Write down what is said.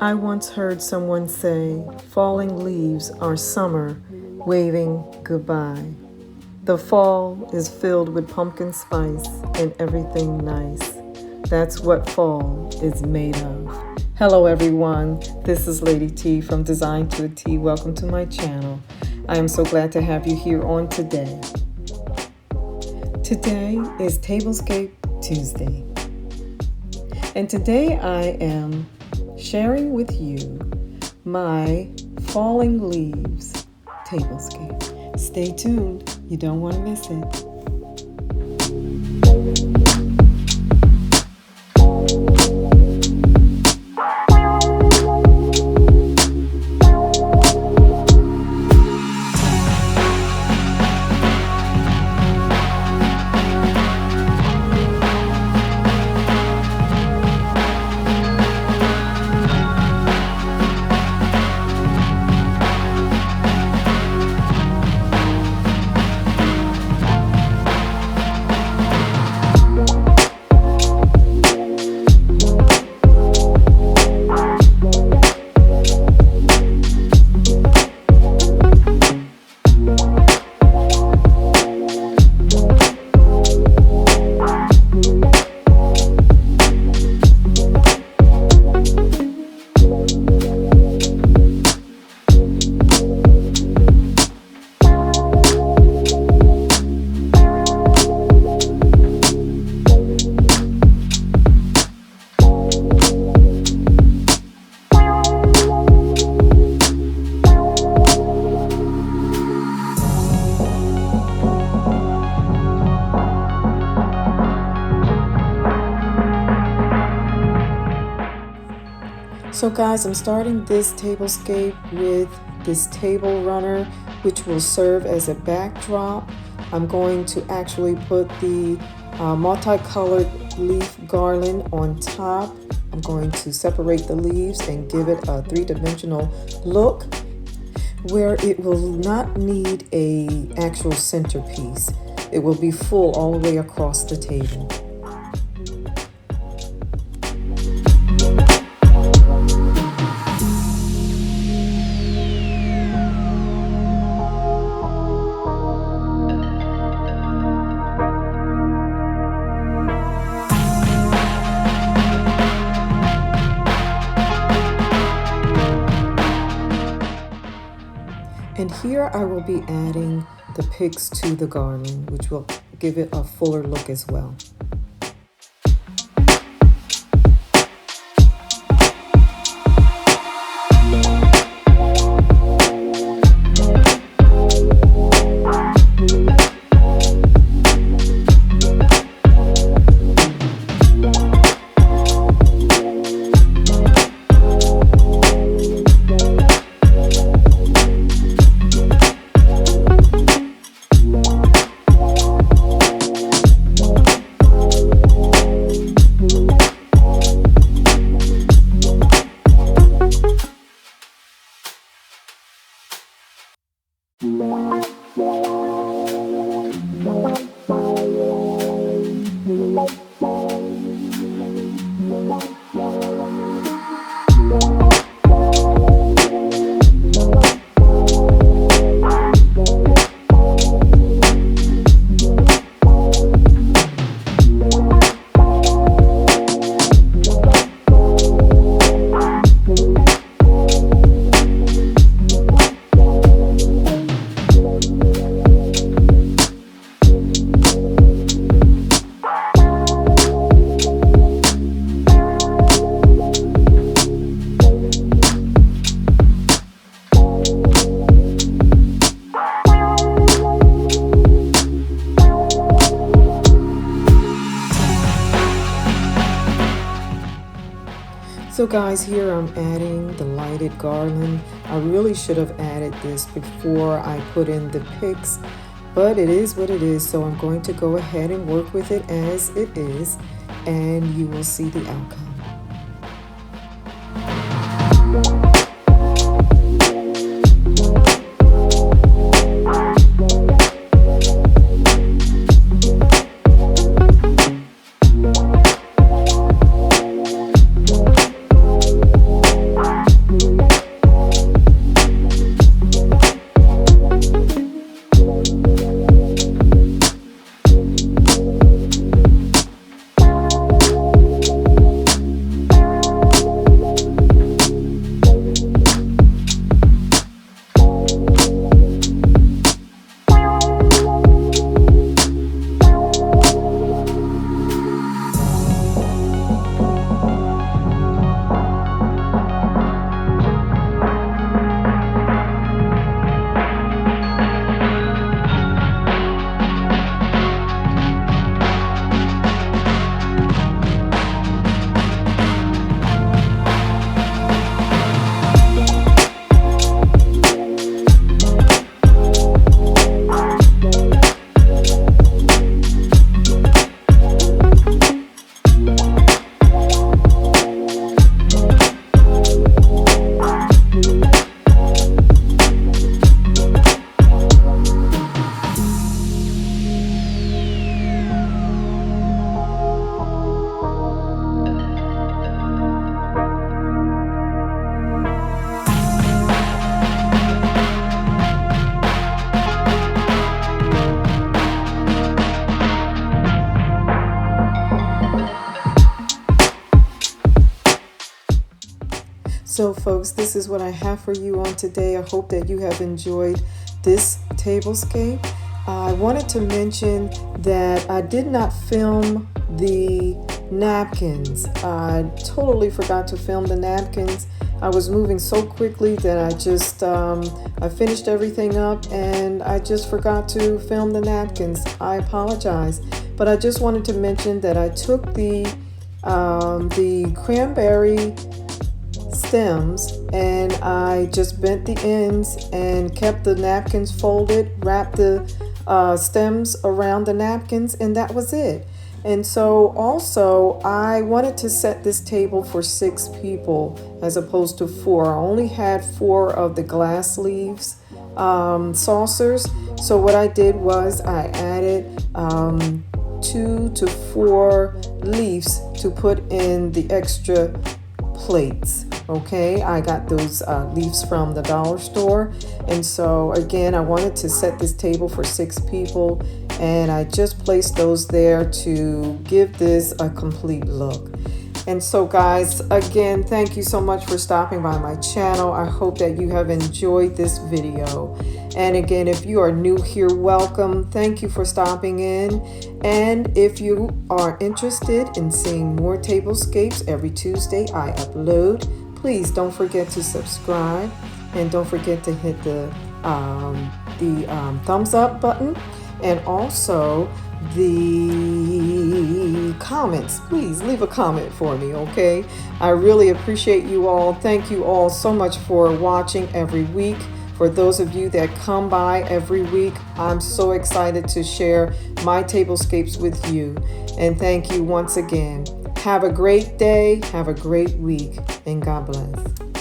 I once heard someone say, falling leaves are summer waving goodbye. The fall is filled with pumpkin spice and everything nice. That's what fall is made of. Hello everyone, this is Lady T from Design to a T. Welcome to my channel. I am so glad to have you here on today. Today is Tablescape Tuesday. And today I am sharing with you my falling leaves tablescape. Stay tuned, you don't want to miss it. So guys, I'm starting this tablescape with this table runner, which will serve as a backdrop. I'm going to actually put the multicolored leaf garland on top. I'm going to separate the leaves and give it a three-dimensional look where it will not need an actual centerpiece. It will be full all the way across the table. And here I will be adding the picks to the garland, which will give it a fuller look as well. So guys, here I'm adding the lighted garland. I really should have added this before I put in the picks, but it is what it is. So I'm going to go ahead and work with it as it is, and you will see the outcome. So folks, this is what I have for you on today. I hope that you have enjoyed this tablescape. I wanted to mention that I did not film the napkins. I totally forgot to film the napkins. I was moving so quickly that I finished everything up and I just forgot to film the napkins. I apologize, but I just wanted to mention that I took the cranberry stems and I just bent the ends and kept the napkins folded, wrapped the stems around the napkins, and that was it. And so also I wanted to set this table for 6 people as opposed to 4. I only had 4 of the glass leaves saucers. So what I did was I added 2 to 4 leaves to put in the extra plates. Okay, I got those leaves from the dollar store, and so again I wanted to set this table for 6 people, and I just placed those there to give this a complete look. And so guys, again, thank you so much for stopping by my channel. I hope that you have enjoyed this video. And again, if you are new here, welcome. Thank you for stopping in. And if you are interested in seeing more tablescapes every Tuesday I upload, please don't forget to subscribe and don't forget to hit the thumbs up button and also the comments. Please leave a comment for me, okay? I really appreciate you all. Thank you all so much for watching every week. For those of you that come by every week, I'm so excited to share my tablescapes with you. And thank you once again. Have a great day, have a great week, and God bless.